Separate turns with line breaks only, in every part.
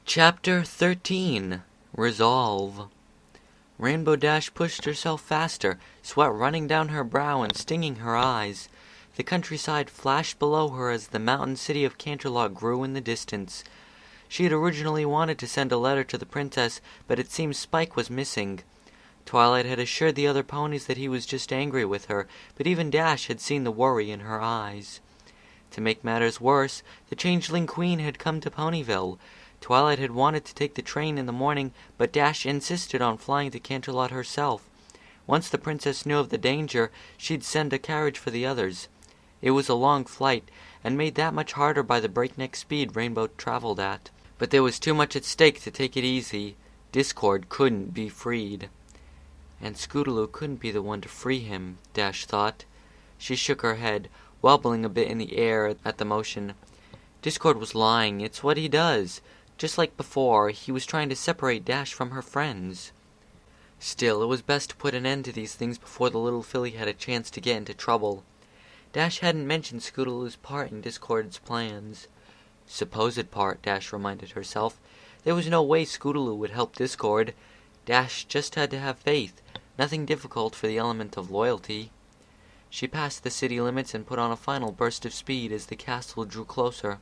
Chapter 13. Resolve. Rainbow Dash pushed herself faster, sweat running down her brow and stinging her eyes. The countryside flashed below her as the mountain city of Canterlot grew in the distance. She had originally wanted to send a letter to the princess, but it seemed Spike was missing. Twilight had assured the other ponies that he was just angry with her, but even Dash had seen the worry in her eyes. To make matters worse, the changeling queen had come to Ponyville. Twilight had wanted to take the train in the morning, but Dash insisted on flying to Canterlot herself. Once the princess knew of the danger, she'd send a carriage for the others. It was a long flight, and made that much harder by the breakneck speed Rainbow traveled at. But there was too much at stake to take it easy. Discord couldn't be freed. And Scootaloo couldn't be the one to free him, Dash thought. She shook her head, wobbling a bit in the air at the motion. Discord was lying. It's what he does. Just like before, he was trying to separate Dash from her friends. Still, it was best to put an end to these things before the little filly had a chance to get into trouble. Dash hadn't mentioned Scootaloo's part in Discord's plans. Supposed part, Dash reminded herself. There was no way Scootaloo would help Discord. Dash just had to have faith. Nothing difficult for the element of loyalty. She passed the city limits and put on a final burst of speed as the castle drew closer.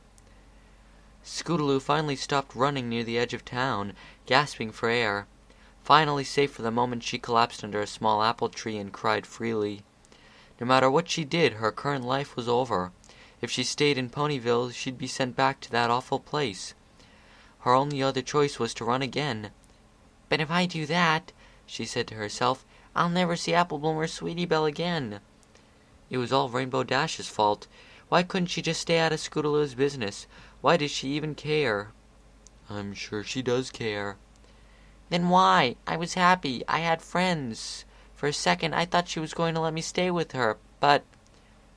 Scootaloo finally stopped running near the edge of town, gasping for air. Finally safe for the moment, she collapsed under a small apple tree and cried freely. No matter what she did, her current life was over. If she stayed in Ponyville, she'd be sent back to that awful place. Her only other choice was to run again. "But if I do that," she said to herself, "I'll never see Apple Bloom or Sweetie Belle again." It was all Rainbow Dash's fault. Why couldn't she just stay out of Scootaloo's business? Why did she even care? I'm sure she does care. Then why? I was happy. I had friends. For a second, I thought she was going to let me stay with her, but...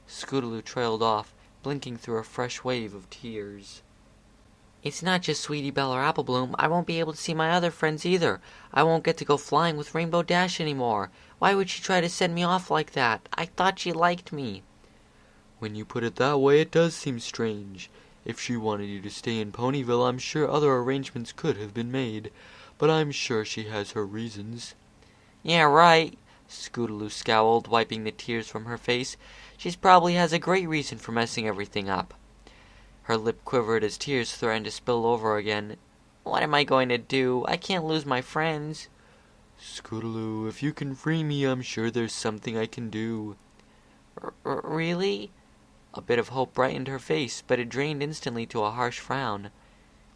Scootaloo trailed off, blinking through a fresh wave of tears. It's not just Sweetie Belle or Apple Bloom. I won't be able to see my other friends either. I won't get to go flying with Rainbow Dash anymore. Why would she try to send me off like that? I thought she liked me. When you put it that way, it does seem strange. If she wanted you to stay in Ponyville, I'm sure other arrangements could have been made, but I'm sure she has her reasons. Yeah, right, Scootaloo scowled, wiping the tears from her face. She probably has a great reason for messing everything up. Her lip quivered as tears threatened to spill over again. What am I going to do? I can't lose my friends. Scootaloo, if you can free me, I'm sure there's something I can do. Really? A bit of hope brightened her face, but it drained instantly to a harsh frown.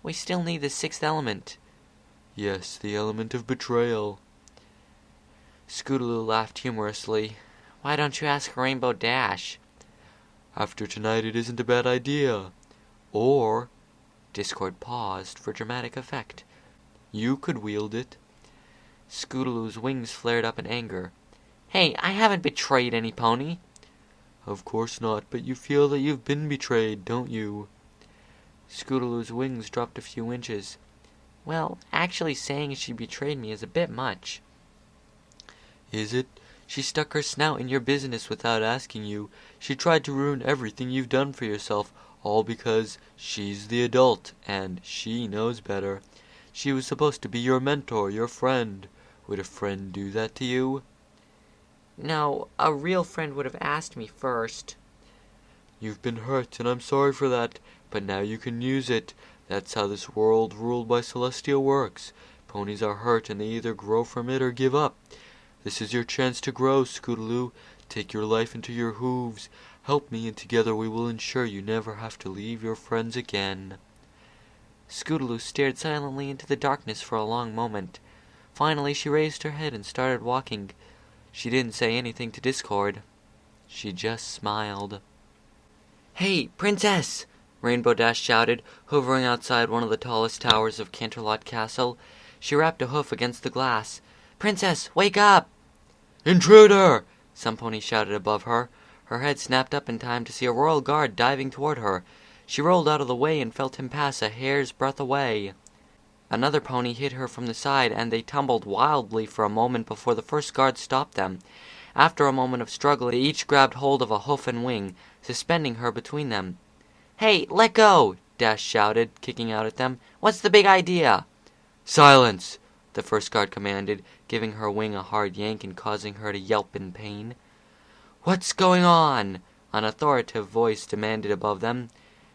We still need the sixth element. Yes, the element of betrayal. Scootaloo laughed humorously. Why don't you ask Rainbow Dash? After tonight, it isn't a bad idea. Or... Discord paused for dramatic effect. You could wield it. Scootaloo's wings flared up in anger. Hey, I haven't betrayed any pony. Of course not, but you feel that you've been betrayed, don't you? Scootaloo's wings dropped a few inches. Well, actually saying she betrayed me is a bit much. Is it? She stuck her snout in your business without asking you. She tried to ruin everything you've done for yourself, all because she's the adult, and she knows better. She was supposed to be your mentor, your friend. Would a friend do that to you? No, a real friend would have asked me first. You've been hurt, and I'm sorry for that, but now you can use it. That's how this world ruled by Celestia works. Ponies are hurt, and they either grow from it or give up. This is your chance to grow, Scootaloo. Take your life into your hooves. Help me, and together we will ensure you never have to leave your friends again. Scootaloo stared silently into the darkness for a long moment. Finally, she raised her head and started walking. She didn't say anything to Discord. She just smiled. Hey, Princess! Rainbow Dash shouted, hovering outside one of the tallest towers of Canterlot Castle. She rapped a hoof against the glass. Princess, wake up! Intruder! Some pony shouted above her. Her head snapped up in time to see a royal guard diving toward her. She rolled out of the way and felt him pass a hair's breadth away. Another pony hit her from the side, and they tumbled wildly for a moment before the first guard stopped them. After a moment of struggle, they each grabbed hold of a hoof and wing, suspending her between them. Hey, let go! Dash shouted, kicking out at them. "What's the big idea?" "Silence!" the first guard commanded, giving her wing a hard yank and causing her to yelp in pain. "What's going on?" an authoritative voice demanded above them.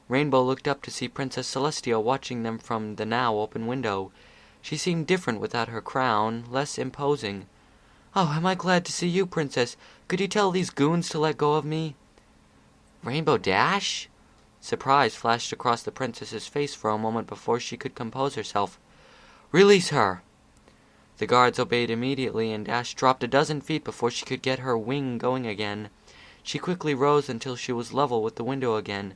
Rainbow looked up to see Princess Celestia watching them from the now open window. She seemed different without her crown, less imposing. "Oh, am I glad to see you, Princess. Could you tell these goons to let go of me?" "Rainbow Dash?" Surprise flashed across the princess's face for a moment before she could compose herself. "Release her!" The guards obeyed immediately, and Dash dropped a dozen feet before she could get her wing going again. She quickly rose until she was level with the window again.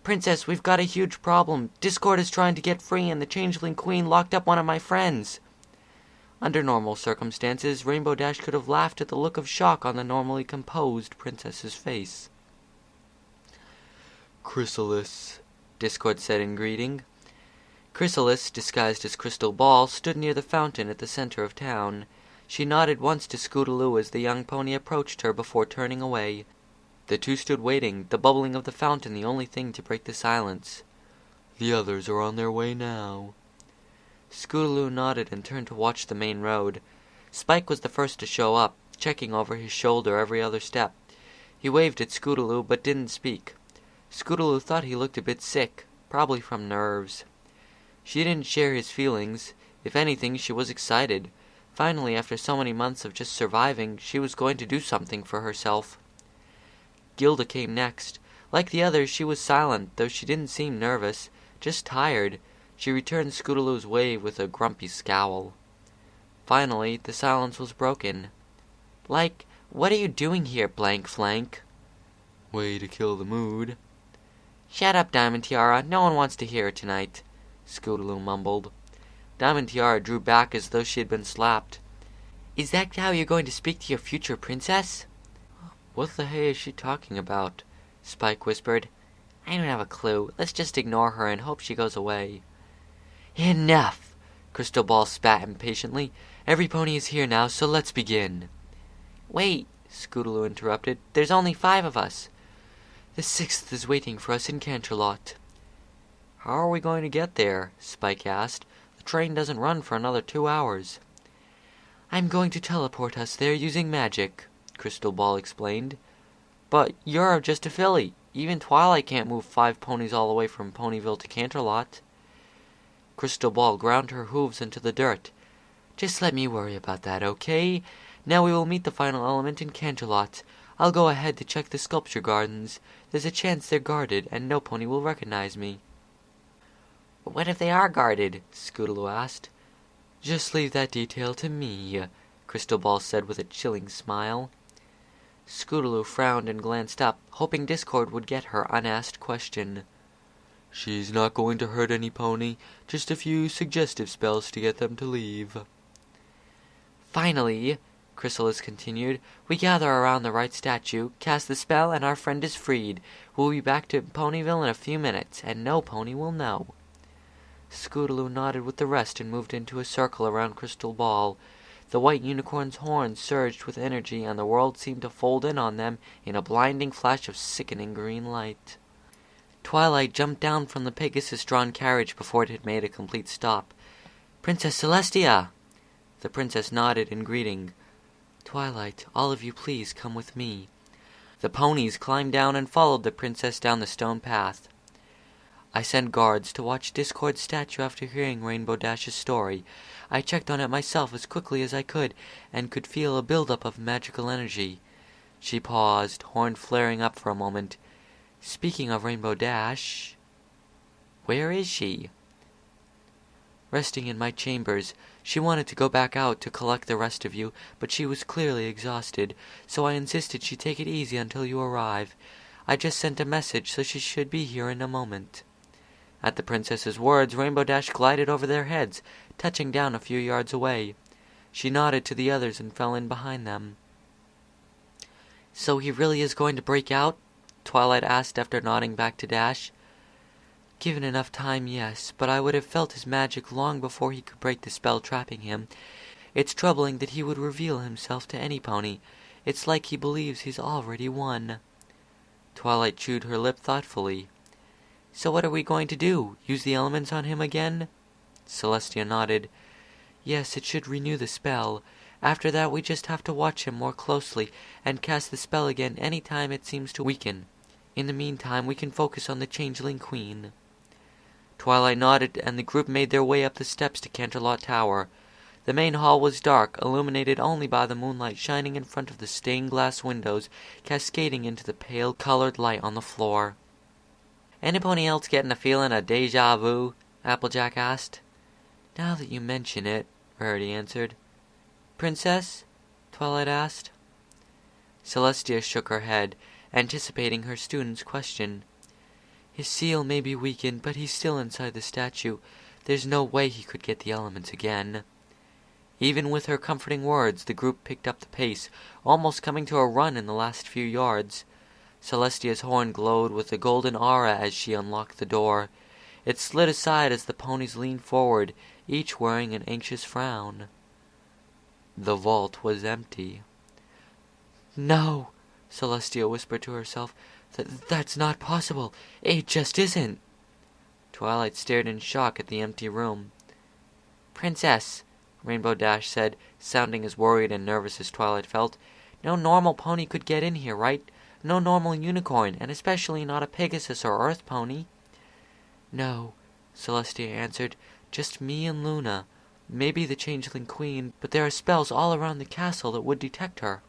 "Princess, we've got a huge problem. Discord is trying to get free, and the Changeling Queen locked up one of my friends." Under normal circumstances, Rainbow Dash could have laughed at the look of shock on the normally composed princess's face. "Chrysalis," Discord said in greeting. Chrysalis, disguised as Crystal Ball, stood near the fountain at the center of town. She nodded once to Scootaloo as the young pony approached her before turning away. The two stood waiting, the bubbling of the fountain the only thing to break the silence. "The others are on their way now." Scootaloo nodded and turned to watch the main road. Spike was the first to show up, checking over his shoulder every other step. He waved at Scootaloo but didn't speak. Scootaloo thought he looked a bit sick, probably from nerves. She didn't share his feelings. If anything, she was excited. Finally, after so many months of just surviving, she was going to do something for herself. Gilda came next. Like the others, she was silent, though she didn't seem nervous, just tired. She returned Scootaloo's wave with a grumpy scowl. Finally, the silence was broken. "Like, what are you doing here, Blank Flank?" "Way to kill the mood." "Shut up, Diamond Tiara. No one wants to hear it tonight," Scootaloo mumbled. Diamond Tiara drew back as though she had been slapped. "Is that how you're going to speak to your future princess?" "What the hey is she talking about?" Spike whispered. "I don't have a clue. Let's just ignore her and hope she goes away." "Enough!" Crystal Ball spat impatiently. "Every pony is here now, so let's begin." "Wait," Scootaloo interrupted. "There's only 5 of us." "The 6th is waiting for us in Canterlot." "How are we going to get there?" Spike asked. "The train doesn't run for another 2 hours." "I'm going to teleport us there using magic," Crystal Ball explained. "But you're just a filly. Even Twilight can't move 5 ponies all the way from Ponyville to Canterlot." Crystal Ball ground her hooves into the dirt. "Just let me worry about that, okay? Now we will meet the final element in Canterlot. I'll go ahead to check the sculpture gardens. There's a chance they're guarded, and no pony will recognize me." "But what if they are guarded?" Scootaloo asked. "Just leave that detail to me," Crystal Ball said with a chilling smile. Scootaloo frowned and glanced up, hoping Discord would get her unasked question. "She's not going to hurt any pony, just a few suggestive spells to get them to leave." "Finally," Chrysalis continued, "we gather around the right statue, cast the spell, and our friend is freed. We'll be back to Ponyville in a few minutes, and no pony will know." Scootaloo nodded with the rest and moved into a circle around Crystal Ball. The white unicorn's horns surged with energy, and the world seemed to fold in on them in a blinding flash of sickening green light. Twilight jumped down from the Pegasus-drawn carriage before it had made a complete stop. "Princess Celestia!" The princess nodded in greeting. "Twilight, all of you please come with me." The ponies climbed down and followed the princess down the stone path. I sent guards to watch Discord's statue after hearing Rainbow Dash's story. I checked on it myself as quickly as I could, and could feel a buildup of magical energy. She paused, horn flaring up for a moment. "Speaking of Rainbow Dash, where is she?" "Resting in my chambers. She wanted to go back out to collect the rest of you, but she was clearly exhausted, so I insisted she take it easy until you arrive. I just sent a message, so she should be here in a moment." At the princess's words, Rainbow Dash glided over their heads, touching down a few yards away. She nodded to the others and fell in behind them. "So he really is going to break out?" Twilight asked after nodding back to Dash. "Given enough time, yes, but I would have felt his magic long before he could break the spell trapping him. It's troubling that he would reveal himself to any pony. It's like he believes he's already won." Twilight chewed her lip thoughtfully. So what are we going to do? Use the elements on him again? Celestia nodded. Yes, it should renew the spell. After that, we just have to watch him more closely and cast the spell again any time it seems to weaken. In the meantime, we can focus on the Changeling Queen. Twilight nodded, and the group made their way up the steps to Canterlot Tower. The main hall was dark, illuminated only by the moonlight shining in front of the stained glass windows, cascading into the pale-colored light on the floor. "Anybody else getting a feeling of deja vu?" Applejack asked. "Now that you mention it," Rarity answered. "Princess?" Twilight asked. Celestia shook her head, anticipating her student's question. "His seal may be weakened, but he's still inside the statue. There's no way he could get the elements again." Even with her comforting words, the group picked up the pace, almost coming to a run in the last few yards. Celestia's horn glowed with a golden aura as she unlocked the door. It slid aside as the ponies leaned forward, each wearing an anxious frown. The vault was empty. "No," Celestia whispered to herself. That's not possible. It just isn't." Twilight stared in shock at the empty room. "Princess," Rainbow Dash said, sounding as worried and nervous as Twilight felt, "no normal pony could get in here, right? No normal unicorn, and especially not a Pegasus or Earth pony." "No," Celestia answered, "just me and Luna. Maybe the Changeling Queen, but there are spells all around the castle that would detect her."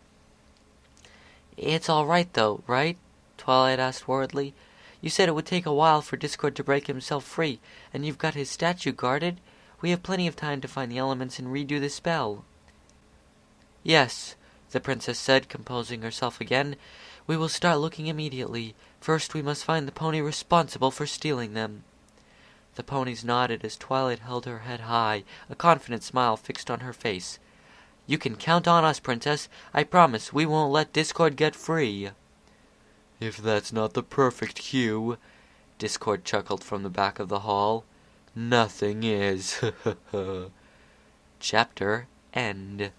"It's all right, though, right?" Twilight asked worriedly. "You said it would take a while for Discord to break himself free, and you've got his statue guarded. We have plenty of time to find the elements and redo the spell." "Yes," the princess said, composing herself again. "We will start looking immediately. First we must find the pony responsible for stealing them." The ponies nodded as Twilight held her head high, a confident smile fixed on her face. "You can count on us, Princess. I promise we won't let Discord get free." "If that's not the perfect cue," Discord chuckled from the back of the hall, "nothing is." Chapter End.